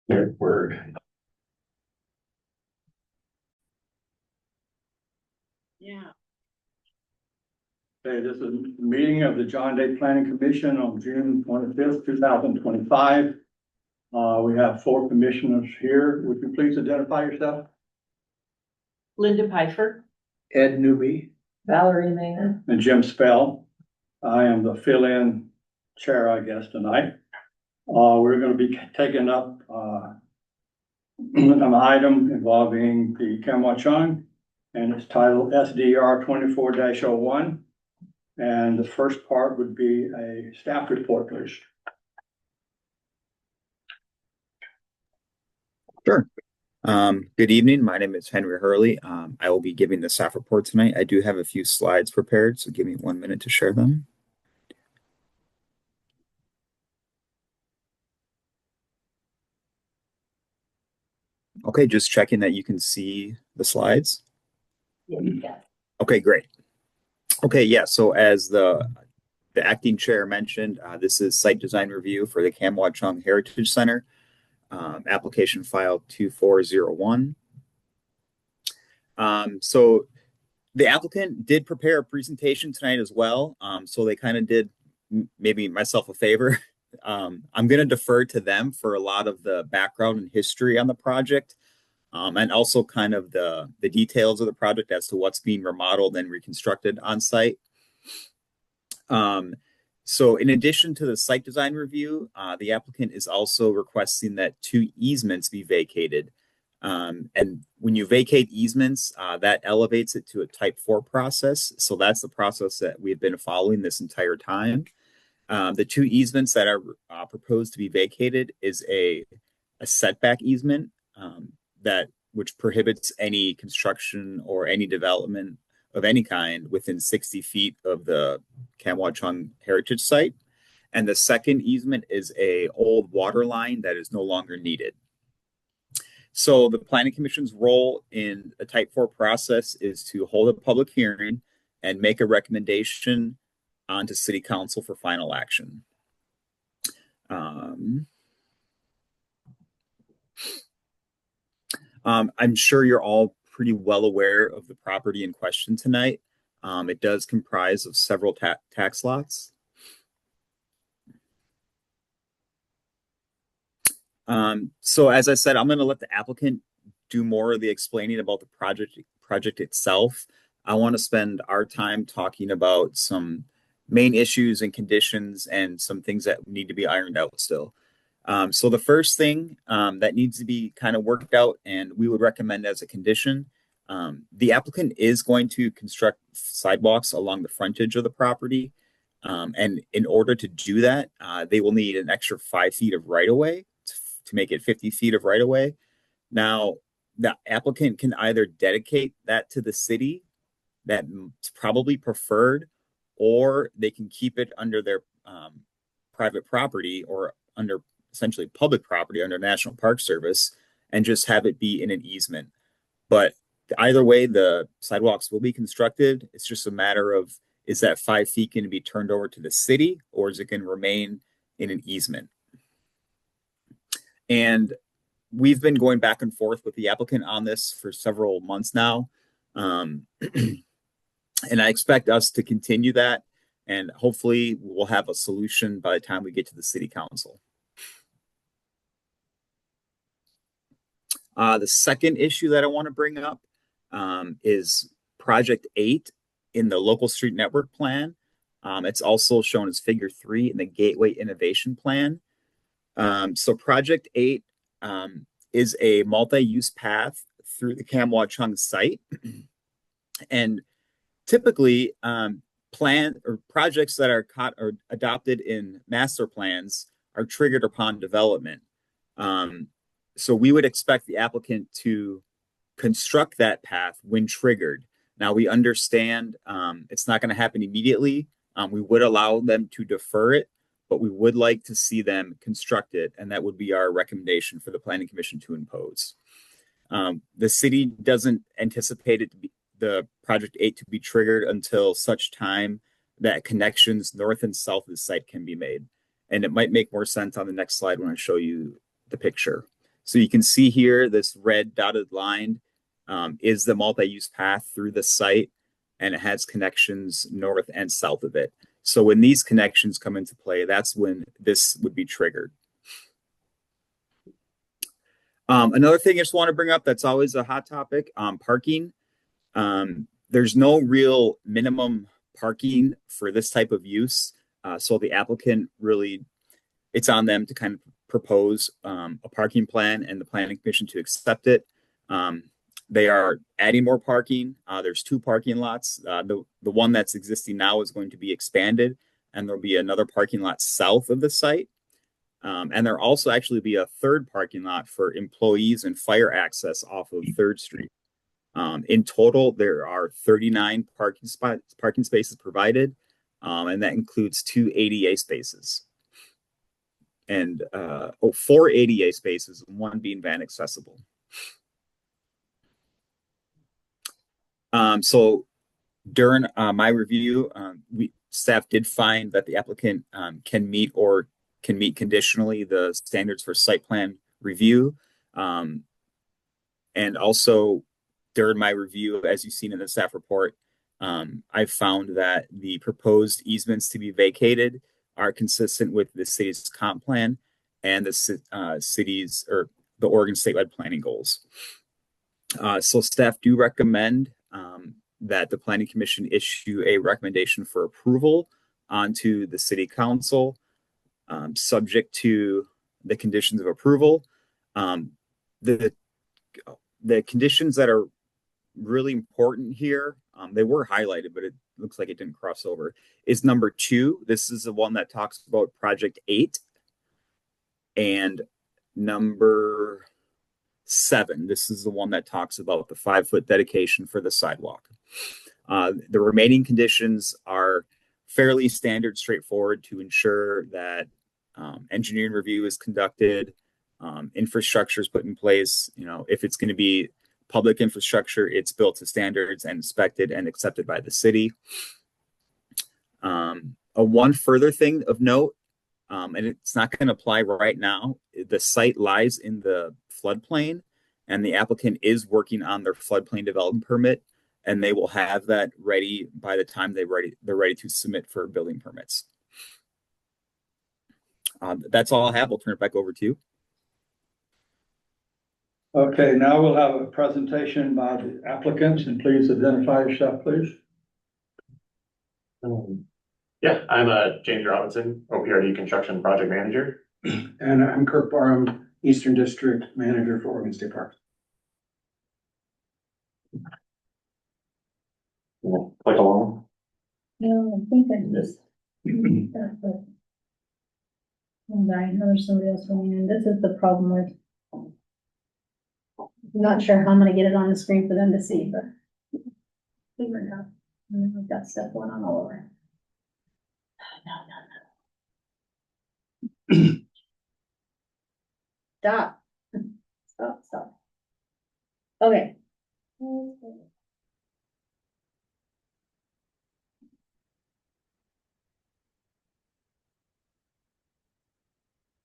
Good word. Yeah. Okay, this is a meeting of the John Day Planning Commission on June 25th, 2025. We have 4 commissioners here. Would you please identify yourself? Linda Pfeiffer. Ed Newby. Valerie Mayer. And Jim Spell. I am the fill-in chair, I guess, tonight. We're going to be taking up an item involving the Kam Wah Chung, and it's titled SDR 24-01. And the first part would be a staff report, please. Sure. Good evening. My name is Henry Hurley. I will be giving the staff report tonight. I do have a few slides prepared, so give me 1 minute to share them. Okay, just checking that you can see the slides. Yeah. Okay, great. Okay, yeah, so as the acting chair mentioned, this is site design review for the Kam Wah Chung Heritage Center, application file 2401. So the applicant did prepare a presentation tonight as well. So they kind of did maybe myself a favor. I'm going to defer to them for a lot of the background and history on the project, and also kind of the details of the project as to what's being remodeled and reconstructed on site. So in addition to the site design review, the applicant is also requesting that 2 easements be vacated. And when you vacate easements, that elevates it to a type 4 process. So that's the process that we've been following this entire time. The 2 easements that are proposed to be vacated is a setback easement which prohibits any construction or any development of any kind within 60 feet of the Kam Wah Chung Heritage Site. And the second easement is a old water line that is no longer needed. So the Planning Commission's role in a Type 4 process is to hold a public hearing and make a recommendation onto City Council for final action. I'm sure you're all pretty well aware of the property in question tonight. It does comprise of several tax lots. So as I said, I'm going to let the applicant do more of the explaining about the project itself. I want to spend our time talking about some main issues and conditions and some things that need to be ironed out still. So the first thing that needs to be kind of worked out, and we would recommend as a condition, the applicant is going to construct sidewalks along the frontage of the property. And in order to do that, they will need an extra 5 feet of right-of-way to make it 50 feet of right-of-way. Now, the applicant can either dedicate that to the city, that's probably preferred, or they can keep it under their private property or under essentially public property under National Park Service and just have it be in an easement. But either way, the sidewalks will be constructed. It's just a matter of, is that 5 feet going to be turned over to the city, or is it going to remain in an easement? And we've been going back and forth with the applicant on this for several months now. And I expect us to continue that. And hopefully we'll have a solution by the time we get to the City Council. The second issue that I want to bring up is Project 8 in the Local Street Network Plan. It's also shown as Figure 3 in the Gateway Innovation Plan. So Project 8 is a multi-use path through the Kam Wah Chung site. And typically, projects that are adopted in master plans are triggered upon development. So we would expect the applicant to construct that path when triggered. Now we understand it's not going to happen immediately. We would allow them to defer it, but we would like to see them construct it, and that would be our recommendation for the Planning Commission to impose. The city doesn't anticipate the Project 8 to be triggered until such time that connections north and south of the site can be made. And it might make more sense on the next slide when I show you the picture. So you can see here, this red dotted line is the multi-use path through the site, and it has connections north and south of it. So when these connections come into play, that's when this would be triggered. Another thing I just want to bring up that's always a hot topic, parking. There's no real minimum parking for this type of use. So the applicant really, it's on them to kind of propose a parking plan and the planning commission to accept it. They are adding more parking. There's 2 parking lots. The one that's existing now is going to be expanded, and there'll be another parking lot south of the site. And there'll also actually be a 3rd parking lot for employees and fire access off of 3rd Street. In total, there are 39 parking spaces provided, and that includes 2 ADA spaces. And 4 ADA spaces, 1 being van accessible. So during my review, staff did find that the applicant can meet conditionally the standards for site plan review. And also during my review, as you've seen in the staff report, I found that the proposed easements to be vacated are consistent with the city's comp plan and the city's or the Oregon statewide planning goals. So staff do recommend that the planning commission issue a recommendation for approval onto the city council, subject to the conditions of approval. The conditions that are really important here, they were highlighted, but it looks like it didn't cross over, is number 2. This is the one that talks about project 8. And number 7, this is the one that talks about the 5-foot dedication for the sidewalk. The remaining conditions are fairly standard, straightforward to ensure that engineering review is conducted, infrastructure is put in place. You know, if it's going to be public infrastructure, it's built to standards and inspected and accepted by the city. One further thing of note, and it's not going to apply right now, the site lies in the floodplain, and the applicant is working on their floodplain development permit, and they will have that ready by the time they're ready to submit for building permits. That's all I have. I'll turn it back over to you. Okay, now we'll have a presentation by the applicants, and please identify yourself, please. Yeah, I'm James Robinson, OPRD Construction Project Manager. And I'm Kirk Barham, Eastern District Manager for Oregon State Parks. Click along. No, I think I just. And I know there's somebody else going in. This is the problem with. I'm not sure how I'm gonna get it on the screen for them to see, but. Figure it out. And then we've got stuff going on all over. No. Stop. Stop. Okay.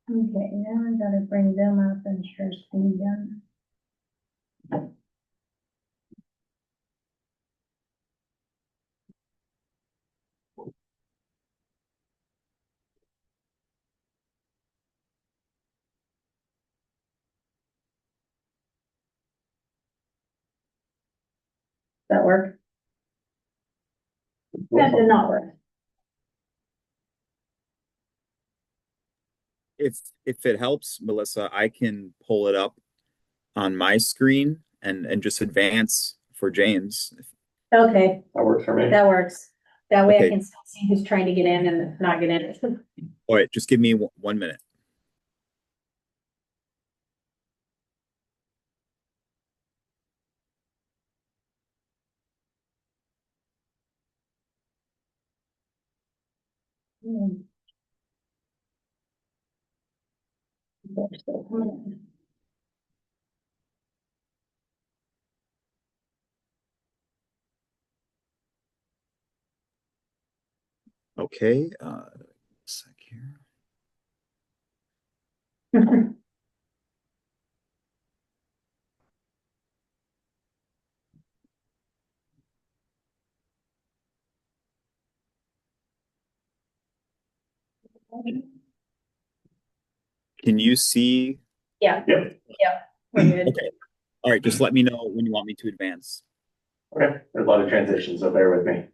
Okay, now I gotta bring them up and share screen again. That work? That did not work. If it helps, Melissa, I can pull it up on my screen and just advance for James. Okay, That works for me. that works. That way I Okay. can still see who's trying to get in and not get in. All right, just give me 1 minute. Hmm. They're still coming in. Okay, sec here. Can you see? Yeah. Yep. We're good. Okay. All right, just let me know when you want me to advance. Okay, there's a lot of transitions, so bear with me.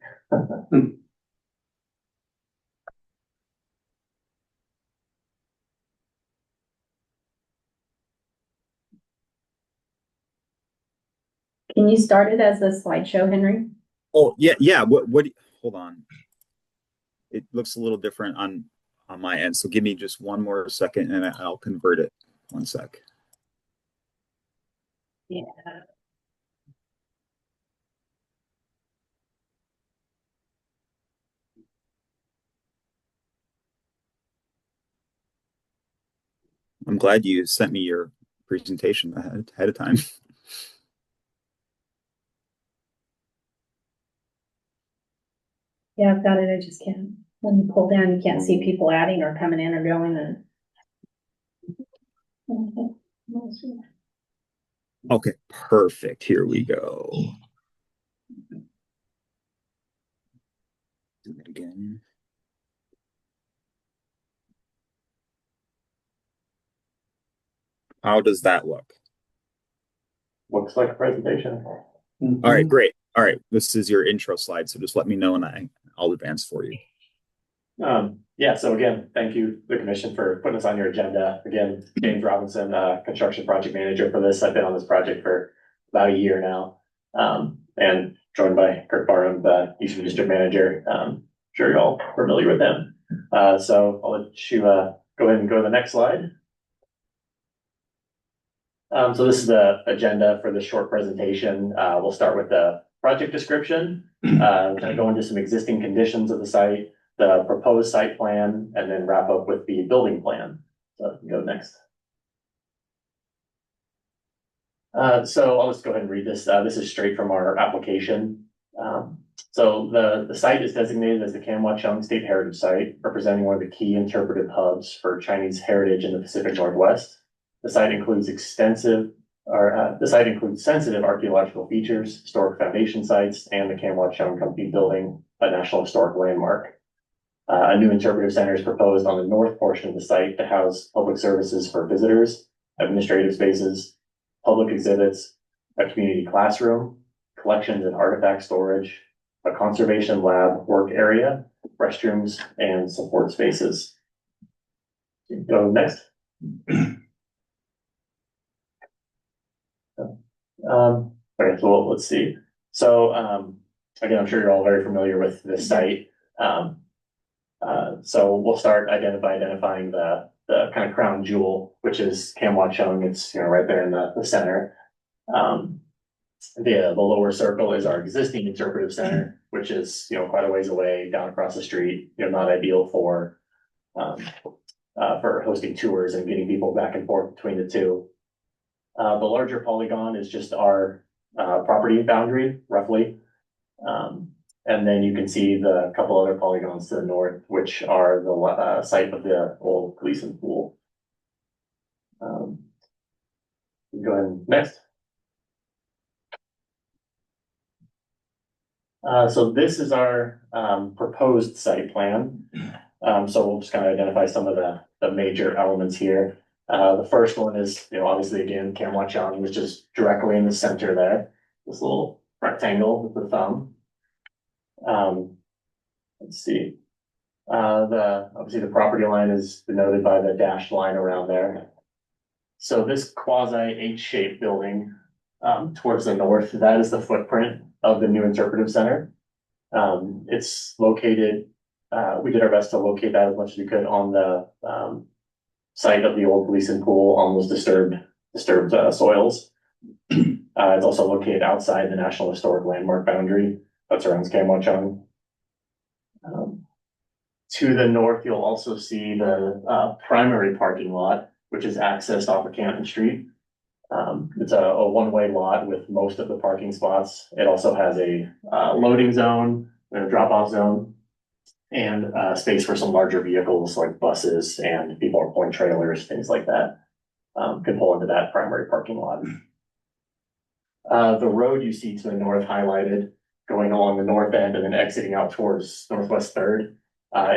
Can you start it as a slideshow, Henry? Oh, yeah. Hold on. It looks a little different on my end. So give me just one more second and I'll convert it. One sec. Yeah. I'm glad you sent me your presentation ahead of time. Yeah, I've got it. I just can't. When you pull down, you can't see people adding or coming in or going and. Okay, perfect. Here we go. Do it again. How does that look? Looks like a presentation. All right, great. All right, this is your intro slide, so just let me know and I'll advance for you. Yeah, so again, thank you, the commission, for putting us on your agenda. Again, James Robinson, construction project manager for this. I've been on this project for about a year now. And joined by Kirk Barham, the Eastern District Manager. Sure you're all familiar with them. So I'll let you go ahead and go to the next slide. So this is the agenda for the short presentation. We'll start with the project description, kind of go into some existing conditions of the site, the proposed site plan, and then wrap up with the building plan. So go next. So I'll just go ahead and read this. This is straight from our application. So the site is designated as the Kam Wah Chunk State Heritage Site, representing one of the key interpretive hubs for Chinese heritage in the Pacific Northwest. The site includes sensitive archaeological features, historic foundation sites, and the Kam Wah Chunk Company building, a National Historic Landmark. A new interpretive center is proposed on the north portion of the site to house public services for visitors, administrative spaces, public exhibits, a community classroom, collections and artifact storage, a conservation lab work area, restrooms, and support spaces. Go next. Okay, so let's see. So again, I'm sure you're all very familiar with this site. So we'll start identifying the kind of crown jewel, which is Kam Wah Chunk. It's right there in the center. The lower circle is our existing interpretive center, which is quite a ways away down across the street. Not ideal for hosting tours and getting people back and forth between the two. The larger polygon is just our property boundary, roughly. And then you can see the couple other polygons to the north, which are the site of the old Gleason Pool. Go ahead next. So this is our proposed site plan. So we'll just kind of identify some of the major elements here. The first one is, obviously again, Kam Wah Chunk, which is directly in the center there. This little rectangle with the thumb. Let's see. Obviously the property line is denoted by the dashed line around there. So this quasi H-shaped building towards the north, that is the footprint of the new interpretive center. It's located, we did our best to locate that as much as we could on the site of the old Gleason Pool on those disturbed soils. It's also located outside the National Historic Landmark boundary that surrounds Kam Wah Chunk. To the north, you'll also see the primary parking lot, which is accessed off of Canton Street. It's a one-way lot with most of the parking spots. It also has a loading zone, a drop-off zone, and space for some larger vehicles like buses and people are pulling trailers, things like that. Can pull into that primary parking lot. The road you see to the north highlighted, going along the north end and then exiting out towards Northwest 3rd,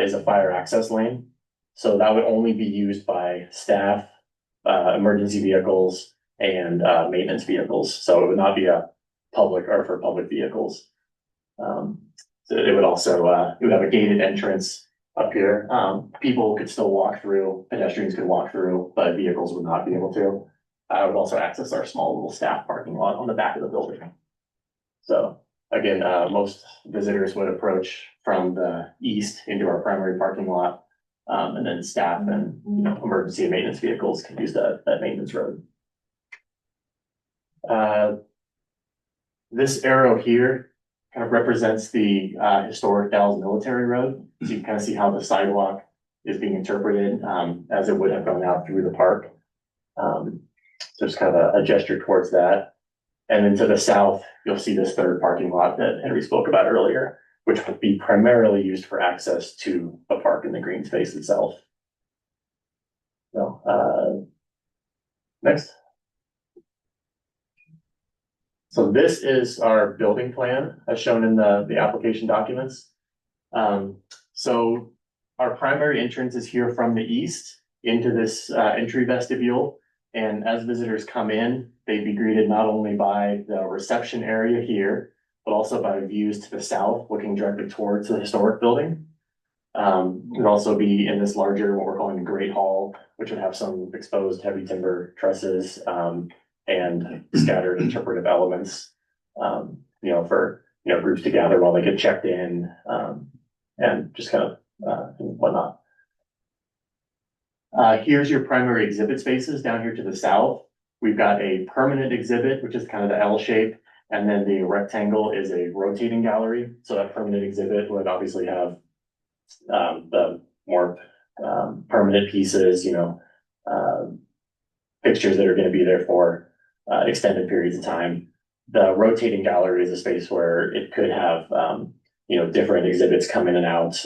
is a fire access lane. So that would only be used by staff, emergency vehicles and, maintenance vehicles. So it would not be a public or for public vehicles. So it would also, it would have a gated entrance up here. People could still walk through, pedestrians could walk through, but vehicles would not be able to. I would also access our small little staff parking lot on the back of the building. So again, most visitors would approach from the east into our primary parking lot. And then staff and, you know, emergency and maintenance vehicles can use that maintenance road. This arrow here kind of represents the historic Dalles Military Road. So you can kind of see how the sidewalk is being interpreted as it would have gone out through the park. So it's kind of a gesture towards that. And then to the south, you'll see this third parking lot that Henry spoke about earlier, which would be primarily used for access to the park and the green space itself. So, next. So this is our building plan as shown in the application documents. So our primary entrance is here from the east into this entry vestibule. And as visitors come in, they'd be greeted not only by the reception area here, but also by views to the south, looking directly towards the historic building. Would also be in this larger, what we're calling the Great Hall, which would have some exposed heavy timber trusses, and scattered interpretive elements, you know, for, you know, groups to gather while they get checked in, and just kind of, and whatnot. Here's your primary exhibit spaces down here to the south. We've got a permanent exhibit, which is kind of the L shape. And then the rectangle is a rotating gallery. So that permanent exhibit would obviously have the more permanent pieces, you know, fixtures that are going to be there for extended periods of time. The rotating gallery is a space where it could have, you know, different exhibits come in and out,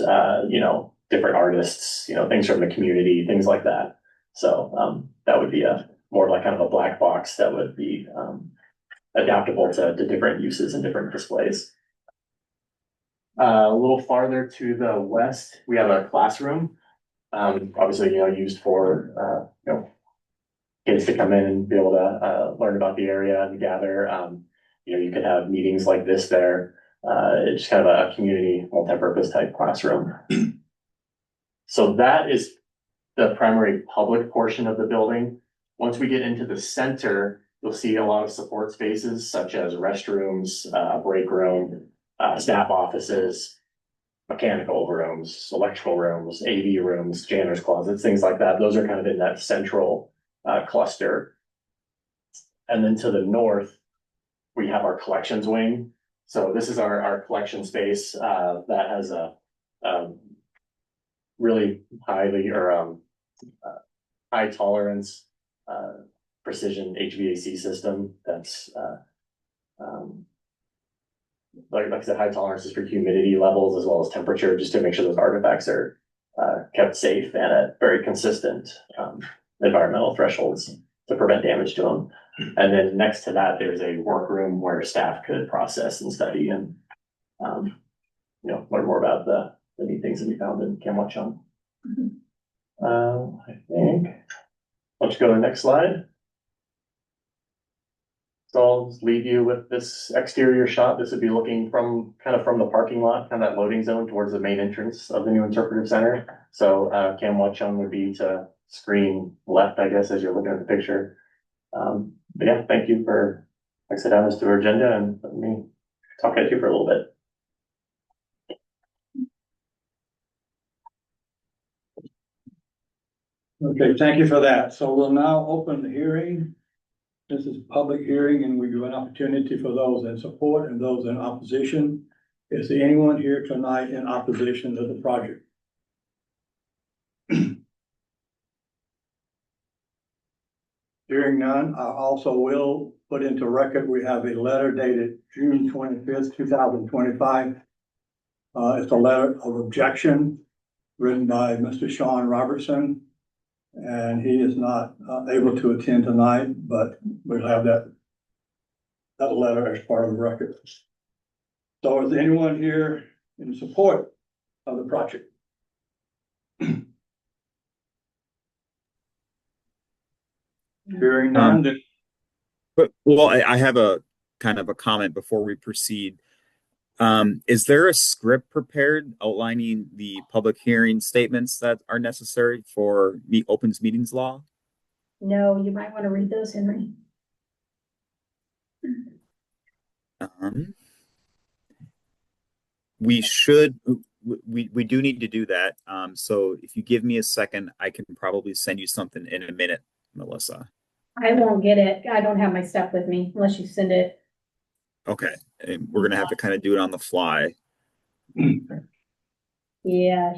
you know, different artists, you know, things from the community, things like that. So that would be a more like kind of a black box that would be adaptable to different uses and different displays. A little farther to the west, we have a classroom. Obviously, you know, used for, you know, kids to come in and be able to learn about the area and gather. You know, you could have meetings like this there. It's just kind of a community multi-purpose type classroom. So that is the primary public portion of the building. Once we get into the center, you'll see a lot of support spaces such as restrooms, break room, staff offices, mechanical rooms, electrical rooms, AV rooms, janitor's closets, things like that. Those are kind of in that central cluster. And then to the north, we have our collections wing. So this is our collection space that has a really highly or high tolerance precision HVAC system that's like I said, high tolerances for humidity levels as well as temperature, just to make sure those artifacts are kept safe and at very consistent environmental thresholds to prevent damage to them. And then next to that, there's a workroom where staff could process and study and you know, learn more about the neat things that we found in Camwatchung. I think, let's go to the next slide. So I'll just leave you with this exterior shot. This would be looking from kind of from the parking lot, kind of that loading zone towards the main entrance of the new interpretive center. So Camwatchung would be to screen left, I guess, as you're looking at the picture. But yeah, thank you for sit down this to our agenda and let me talk at you for a little bit. Okay, thank you for that. So we'll now open the hearing. This is a public hearing and we give an opportunity for those in support and those in opposition. Is there anyone here tonight in opposition to the project? Hearing none, I also will put into record, we have a letter dated June 25th, 2025. It's a letter of objection written by Mr. Sean Robertson. And he is not able to attend tonight, but we'll have that letter as part of the record. So is there anyone here in support of the project? Hearing none, then But well, I have a kind of a comment before we proceed. Is there a script prepared outlining the public hearing statements that are necessary for the opens meetings law? No, you might want to read those, Henry. Um, we should, we do need to do that. So if you give me a second, I can probably send you something in a minute, Melissa. I won't get it. I don't have my stuff with me unless you send it. Okay, and we're gonna have to kind of do it on the fly. Yeah.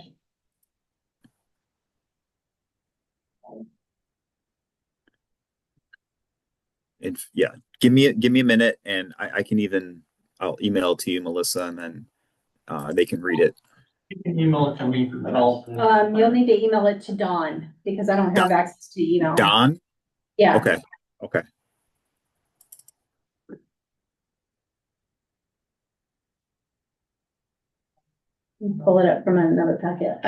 And yeah, give me a minute, and I can even I'll email it to you, Melissa, and then they can read it. You can email it to me, and I'll. You'll need to email it to Dawn because I don't have access to email. Don? Yeah. Okay, okay. Pull it up from another packet.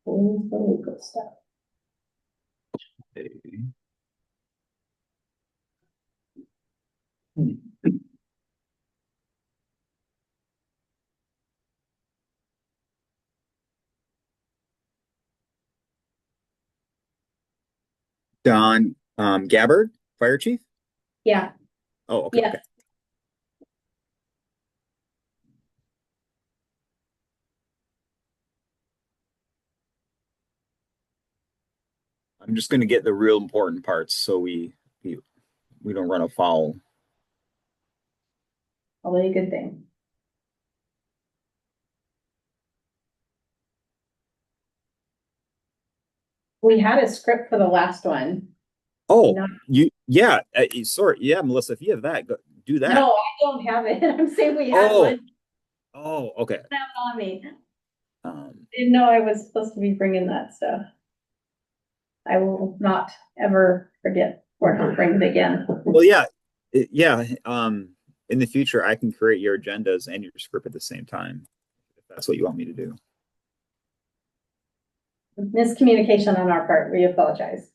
Where's the legal stuff? Don Gabbard, fire chief? Yeah, Oh, okay, yeah. okay. I'm just gonna get the real important parts so we don't run afoul. Probably a good thing. We had a script for the last one. Oh, No. yeah, sorry, yeah, Melissa, if you have that, do that. No, I don't have it. I'm saying we had Oh. one. Oh, okay. Have it on me. Um, Didn't know I was supposed to be bringing that stuff. I will not ever forget or not bring it again. well, yeah, yeah. In the future, I can create your agendas and your script at the same time, if that's what you want me to do. Miscommunication on our part. We apologize.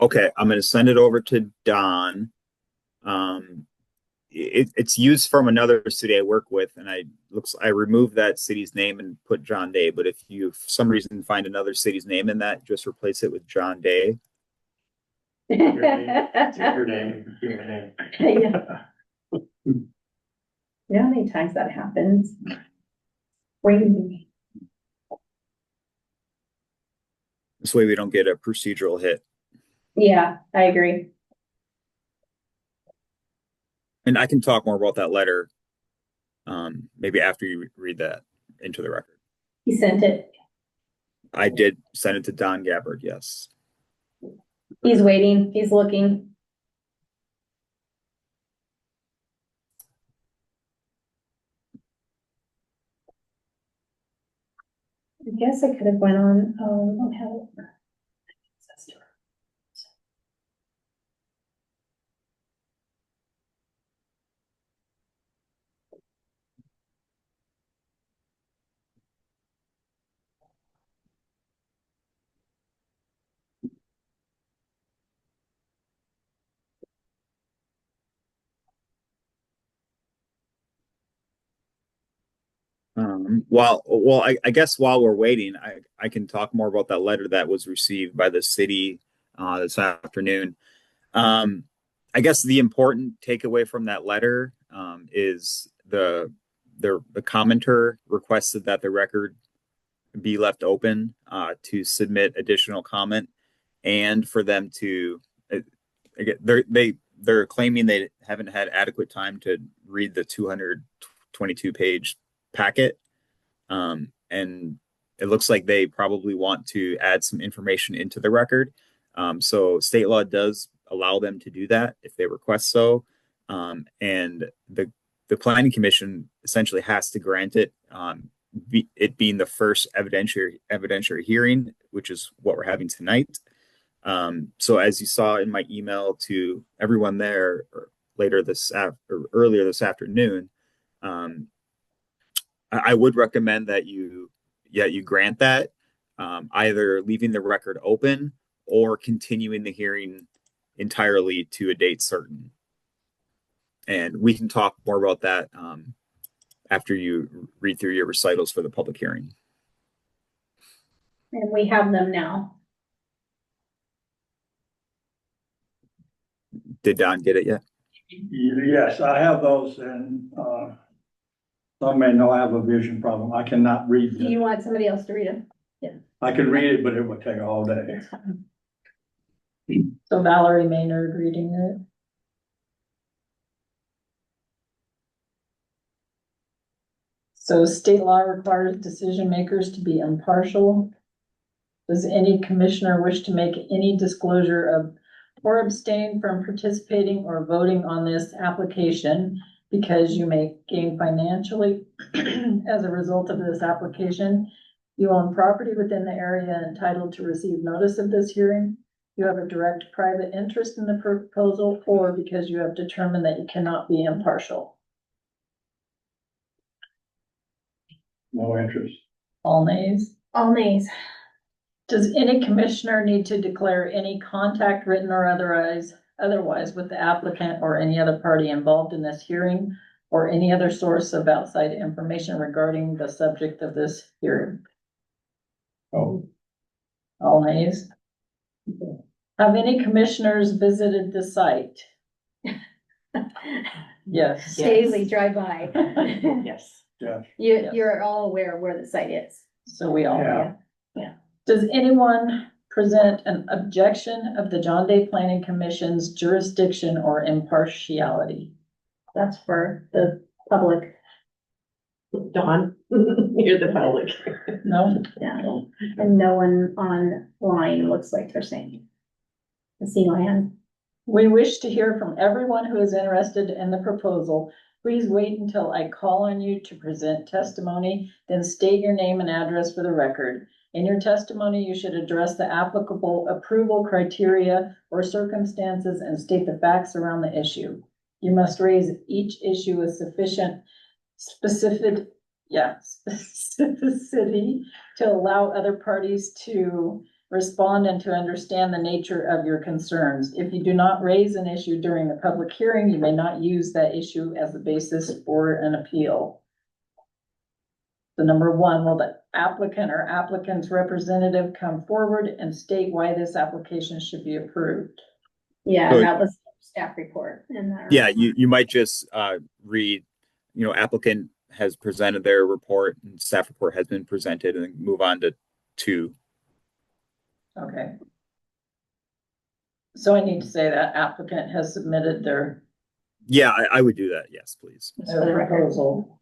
Okay, I'm going to send it over to Don. It's used from another city I work with, and I removed that city's name and put John Day. But if you, for some reason, find another city's name in that, just replace it with John Day. Your name. Yeah. You know how many times that happens? Crazy. This way, we don't get a procedural hit. Yeah, I agree. And I can talk more about that letter, maybe after you read that into the record. He sent it. I did send it to Don Gabbard, yes. He's waiting. He's looking. I guess I could have went on. Oh, I don't have it. I guess while we're waiting, I can talk more about that letter that was received by the city this afternoon. I guess the important takeaway from that letter is the commenter requested that the record be left open to submit additional comment and for them to they're claiming they haven't had adequate time to read the 222 page packet. And it looks like they probably want to add some information into the record. So state law does allow them to do that if they request so. And the planning commission essentially has to grant it, it being the first evidentiary hearing, which is what we're having tonight. So as you saw in my email to everyone there earlier this afternoon, I would recommend that you grant that, either leaving the record open or continuing the hearing entirely to a date certain. And we can talk more about that after you read through your recitals for the public hearing. And we have them now. Did Don get it yet? Yes, I have those, and some may know I have a vision problem. I cannot read Do you them. want somebody else to read them? I can read it, but it would take all day. So Valerie Maynard reading it. So state law requires decision makers to be impartial. Does any commissioner wish to make any disclosure of or abstain from participating or voting on this application because you may gain financially as a result of this application? You own property within the area entitled to receive notice of this hearing. You have a direct private interest in the proposal, or because you have determined that you cannot be impartial. No interest. All nays. All nays. Does any commissioner need to declare any contact, written or otherwise with the applicant or any other party involved in this hearing, or any other source of outside information regarding the subject of this hearing? Oh, All nays. Have any commissioners visited the site? Yes. Daily drive by. Yes. yes. You're all aware where the site is. So we all. Yeah. Does anyone present an objection of the John Day Planning Commission's jurisdiction or impartiality? That's for the public. Dawn, you're the public. No? Yeah, and no one online looks like they're saying. I see no hand. We wish to hear from everyone who is interested in the proposal. Please wait until I call on you to present testimony, then state your name and address for the record. In your testimony, you should address the applicable approval criteria or circumstances and state the facts around the issue. You must raise each issue with sufficient specificity to allow other parties to respond and to understand the nature of your concerns. If you do not raise an issue during the public hearing, you may not use that issue as the basis for an appeal. The number one, will the applicant or applicant's representative come forward and state why this application should be approved? Yeah, Good. that was staff report in there. Yeah, you might just read, applicant has presented their report and staff report has been presented, and then move on to 2. Okay. So I need to say that applicant has submitted their Yeah, I would do that. Yes, please. proposal.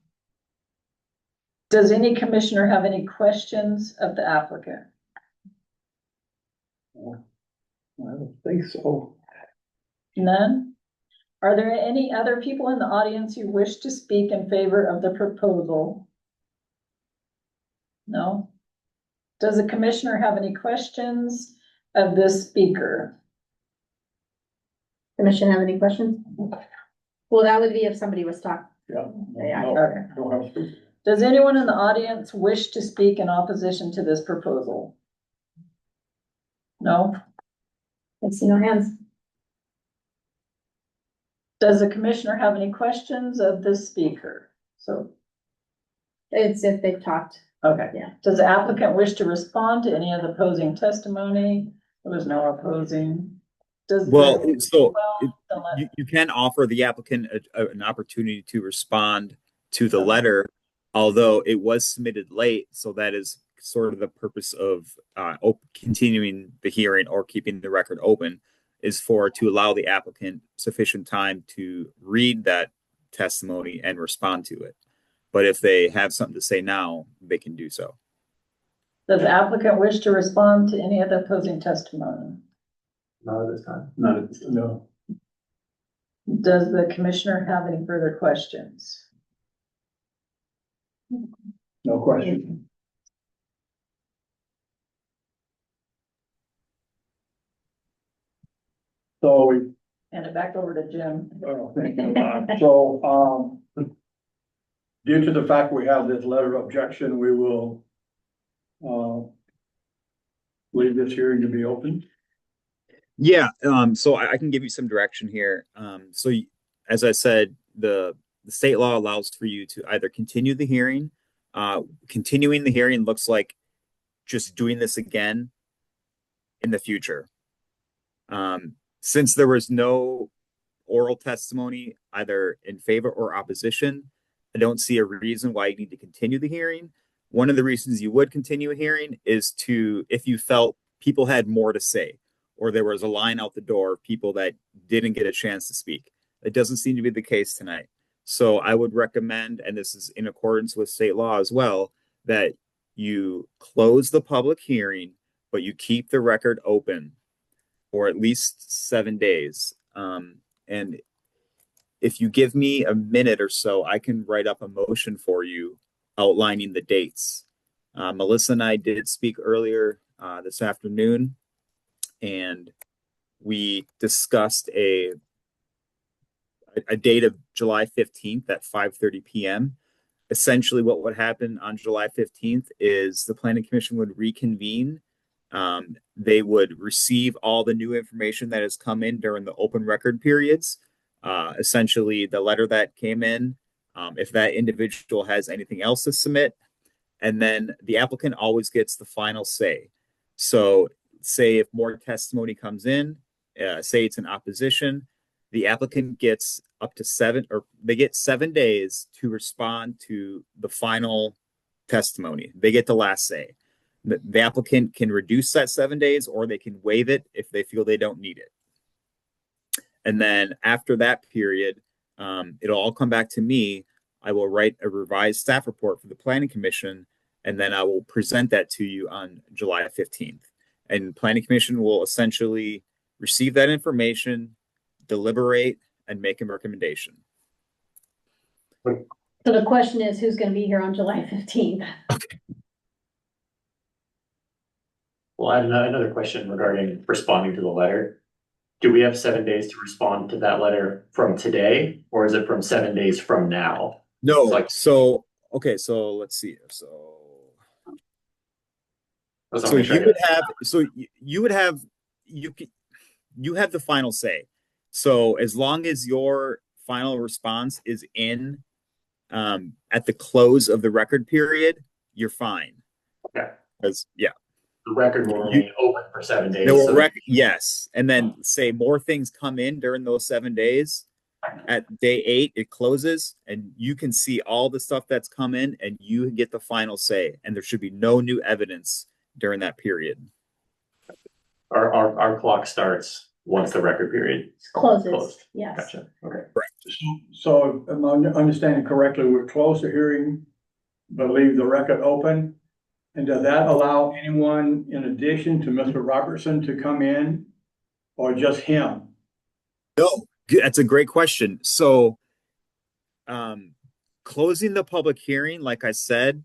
Does any commissioner have any questions of the applicant? I don't think so. None? Are there any other people in the audience who wish to speak in favor of the proposal? No? Does the commissioner have any questions of this speaker? Commission have any questions? Well, that would be if somebody was talking. Yeah. Yeah. No, Okay. don't have to. Does anyone in the audience wish to speak in opposition to this proposal? No? I see no hands. Does the commissioner have any questions of this speaker? So, It's if they've talked. okay. Yeah. Does the applicant wish to respond to any of the opposing testimony? There was no opposing. Does. Well, the- so the letter- you can offer the applicant an opportunity to respond to the letter, although it was submitted late. So that is sort of the purpose of continuing the hearing or keeping the record open, is to allow the applicant sufficient time to read that testimony and respond to it. But if they have something to say now, they can do so. Does the applicant wish to respond to any of the opposing testimony? Not at this time. Not at this time. No. Does the commissioner have any further questions? No question. So we, Hand it back over to Jim. oh, thank you. So, due to the fact we have this letter of objection, we will, leave this hearing to be open. Yeah, so I can give you some direction here. As I said, the state law allows for you to either continue the hearing. Continuing the hearing looks like just doing this again in the future. Since there was no oral testimony either in favor or opposition, I don't see a reason why you need to continue the hearing. One of the reasons you would continue a hearing is if you felt people had more to say, or there was a line out the door of people that didn't get a chance to speak. It doesn't seem to be the case tonight. So I would recommend, and this is in accordance with state law as well, that you close the public hearing, but you keep the record open for at least 7 days. And if you give me a minute or so, I can write up a motion for you outlining the dates. Melissa and I did speak earlier this afternoon, and we discussed a date of July 15th at 5:30 p.m. Essentially, what would happen on July 15th is the Planning Commission would reconvene. They would receive all the new information that has come in during the open record periods. Essentially, the letter that came in, if that individual has anything else to submit, and then the applicant always gets the final say. So say if more testimony comes in, say it's in opposition, the applicant gets up to 7 days to respond to the final testimony. They get the last say. The applicant can reduce that 7 days, or they can waive it if they feel they don't need it. And then after that period, it'll all come back to me. I will write a revised staff report for the Planning Commission, and then I will present that to you on July 15th. And Planning Commission will essentially receive that information, deliberate, and make a recommendation. So the question is, who's gonna be here on July 15th? Well, I have another question regarding responding to the letter. Do we have 7 days to respond to that letter from today, or is it from 7 days from now? No, Like- so let's see. That's So what I'm trying to- you have the final say. So as long as your final response is in at the close of the record period, you're fine. Okay. Yeah. The record will remain open for 7 days. They will so- yes. And then say more things come in during those 7 days. At day 8, it closes, and you can see all the stuff that's come in, and you get the final say. And there should be no new evidence during that period. Our clock starts once the record period. Closes, Closed. yes. Gotcha. Okay. So am I understanding correctly, we're close the hearing, but leave the record open? And does that allow anyone in addition to Mr. Robertson to come in, or just him? No, that's a great question. So, closing the public hearing, like I said,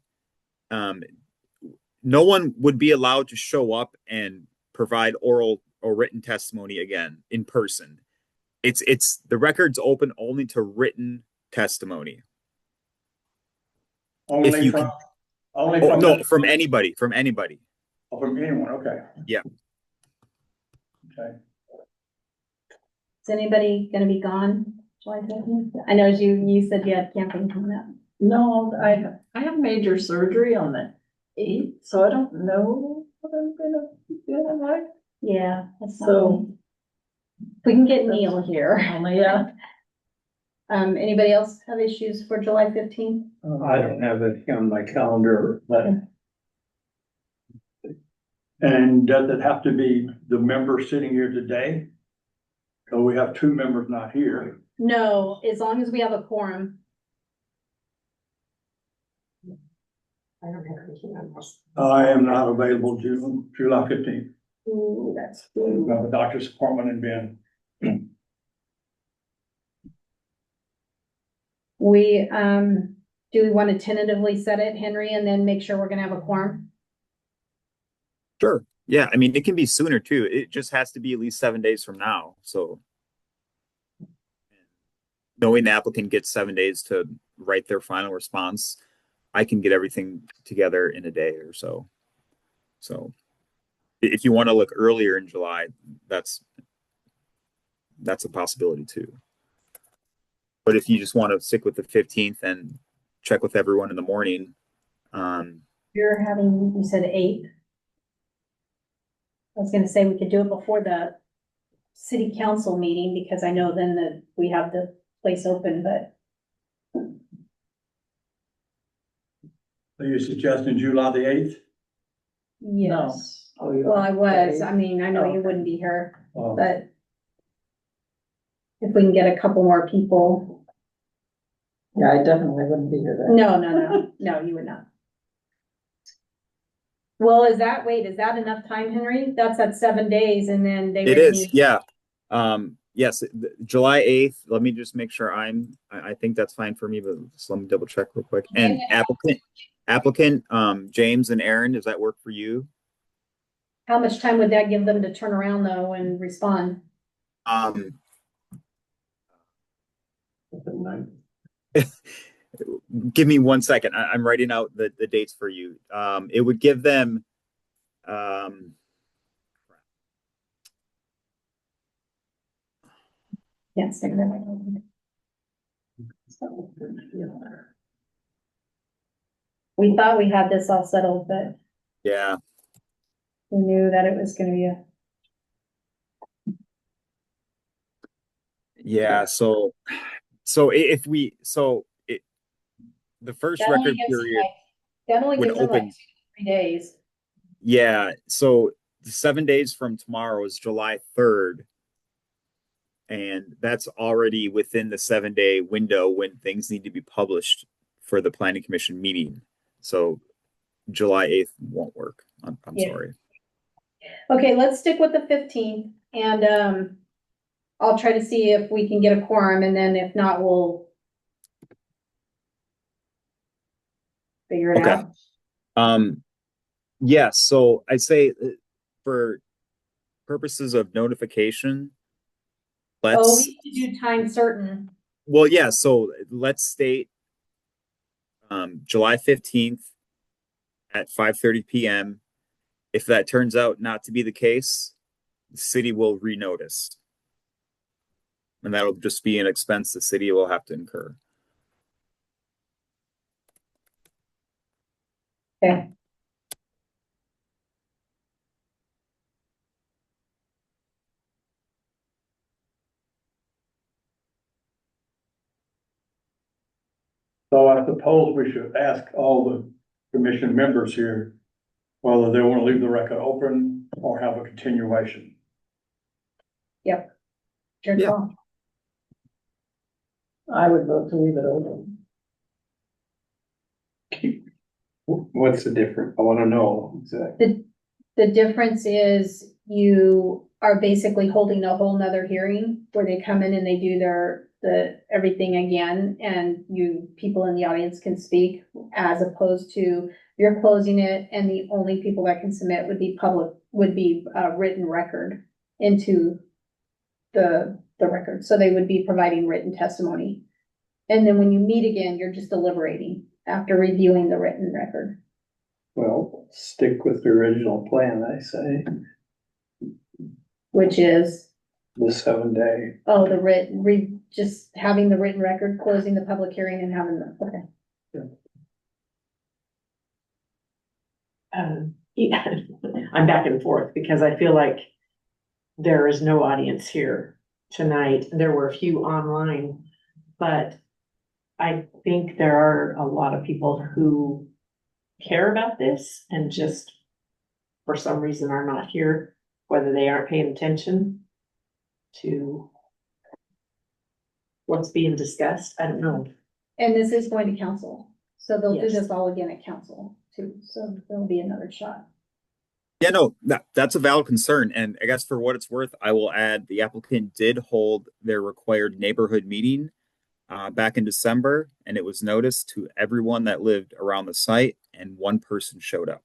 no one would be allowed to show up and provide oral or written testimony again in person. It's the record's open only to written testimony. Only you from, can- only Oh, from. no, from anybody, from anybody. Oh, from anyone, okay. Yeah. Okay. Is anybody gonna be gone July 15th? I know you said you had camping coming up. No, I have major surgery on the 8th, so I don't know what I'm gonna be doing like. Yeah, that's So- so. We can get Neil here. Only, yeah. Anybody else have issues for July 15th? I don't have it on my calendar, but And does it have to be the member sitting here today? So we have 2 members not here. No, as long as we have a quorum. I don't have anything on this. I am not available July 15th. Ooh, that's. I have a doctor's appointment in Bend. We, do we want to tentatively set it, Henry, and then make sure we're gonna have a quorum? Sure. Yeah, I mean, it can be sooner too. It just has to be at least 7 days from now. So knowing the applicant gets 7 days to write their final response, I can get everything together in a day or so. So if you want to look earlier in July, that's a possibility too. But if you just want to stick with the 15th and check with everyone in the morning, You're having, you said 8. I was gonna say we could do it before the city council meeting, because I know then that we have the place open, but Are you suggesting July the 8th? yes. Oh, you Well, are. I was, I mean, I know you Okay. wouldn't be here, Oh. but if we can get a couple more people, Yeah, I definitely wouldn't be here then. no, you would not. Well, is that enough time, Henry? That's at 7 days, and then they it would is, need, yeah. Yes, July 8th. Let me just make sure I think that's fine for me, but just let me double check real quick. And applicant, James and Aaron, does that work for you? how much time would that give them to turn around though and respond? Give me 1 second. I'm writing out the dates for you. It would give them, Can't stick that. We thought we had this all settled, but yeah, we knew that it was gonna be yeah. So if we, the first That only record gives them period that only would gives them like open. 2 to 3 days. Yeah, so the 7 days from tomorrow is July 3rd. And that's already within the 7 day window when things need to be published for the planning commission meeting. So July 8th won't work. I'm Yeah. sorry. Okay, let's stick with the 15th, and I'll try to see if we can get a quorum, and then if not, we'll figure it Okay. out. Yeah, so I'd say for purposes of notification, Oh, let's, we need to do time certain. well, yeah, so let's state July 15th at 5:30 p.m. If that turns out not to be the case, the city will renotice. And that'll just be an expense the city will have to incur. Okay. So I suppose we should ask all the commission members here whether they want to leave the record open or have a continuation. Good Yeah. call. I would vote to leave it open. What's the difference? I wanna know exactly. The difference is you are basically holding a whole nother hearing where they come in and they do everything again, and people in the audience can speak, as opposed to you're closing it and the only people that can submit would be written record into the record. So they would be providing written testimony. And then when you meet again, you're just deliberating after reviewing the written record. Well, stick with the original plan, I say, Which is, the 7 day. just having the written record, closing the public hearing and having okay. Yeah, I'm back and forth because I feel like there is no audience here tonight. There were a few online, but I think there are a lot of people who care about this and just for some reason are not here, whether they aren't paying attention to what's being discussed. I don't know. And this is going to council, so they'll do Yes. this all again at council. too, so there'll be another shot. Yeah, no, that's a valid concern. And I guess for what it's worth, I will add the applicant did hold their required neighborhood meeting back in December, and it was noticed to everyone that lived around the site, and one person showed up.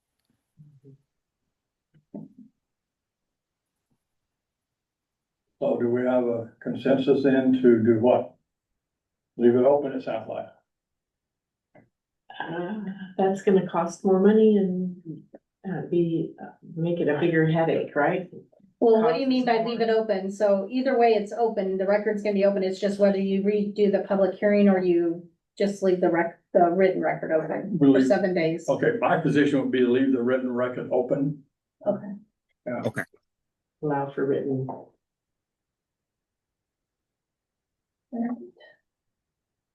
So do we have a consensus then to do what? Leave it open, it sounds like. That's gonna cost more money and make it a bigger headache, right? Well, what do you mean by leave it open? So either way, it's open, the record's gonna be open, it's just whether you redo the public hearing or you just leave the written record open for Leave- 7 days. Okay, my position would be to leave the written record open. Okay. Allow for written.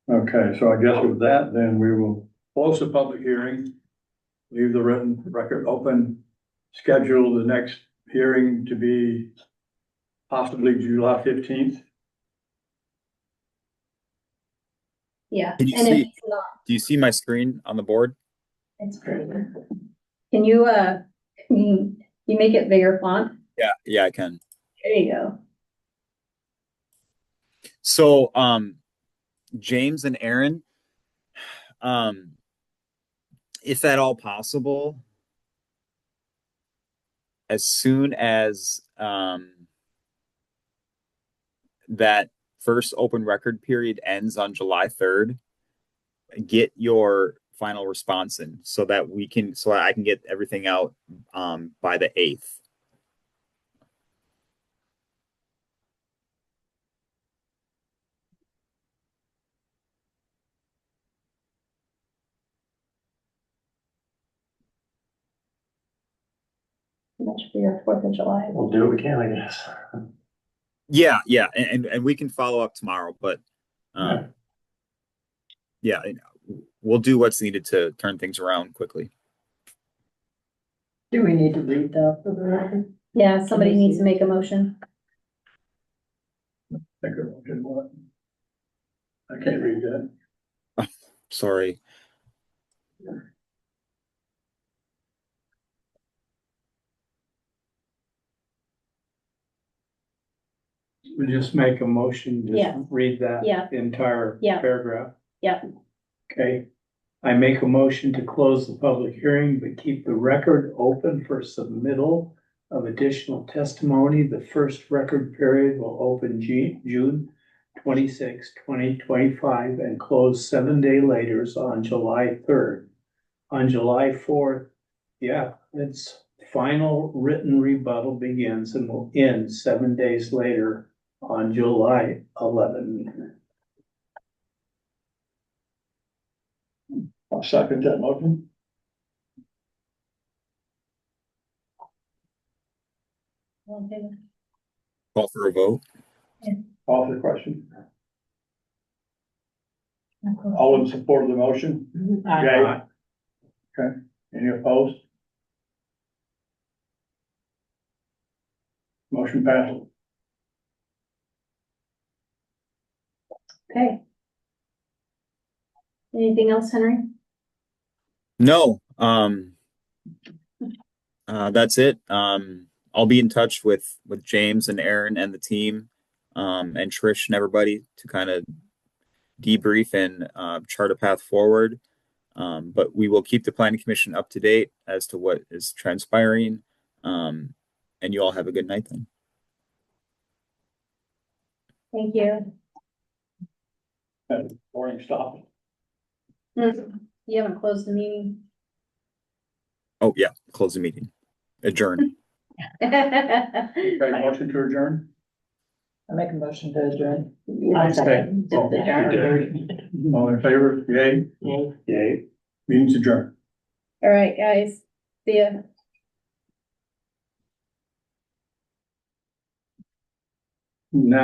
Okay, so I guess with that, then we will close the public hearing, leave the written record open, schedule the next hearing to be possibly July 15th. Yeah, Can you and if see- it's not, Do you see my screen on the board? it's pretty. Can you, you make it bigger font? Yeah, I can. There you go. So, James and Aaron, if at all possible, as soon as that first open record period ends on July 3rd, get your final response in so that I can get everything out by the 8th. Much for your 4th of July. We'll do what we can, I guess. Yeah, and we can follow up tomorrow, but yeah, we'll do what's needed to turn things around quickly. Do we need to read that for the record? Yeah, somebody needs to make a motion. I think I did what? I can't read that. Sorry. We just make a motion, Yeah. just read that Yeah. entire Yeah. paragraph. Yeah. Okay, I make a motion to close the public hearing, but keep the record open for submittal of additional testimony. The first record period will open June 26, 2025, and close 7 days later on July 3rd. On July 4th, its final written rebuttal begins and will end 7 days later on July 11. I'll second that motion. Call for a vote. Call for the question. All in support of the motion? Yay. Okay, any opposed? Motion passes. Okay. Anything else, Henry? No, that's it. I'll be in touch with James and Aaron and the team, and Trish and everybody to kind of debrief and chart a path forward. But we will keep the planning commission up to date as to what is transpiring. And you all have a good night then. Thank you. Morning stop. You haven't closed the meeting. Oh yeah, close the meeting. Adjourn. Okay, motion to adjourn? I make a motion to adjourn. I second. Oh, all in favor? Yay? Yay. Yay. Meeting's adjourned. All right, guys. See ya. Now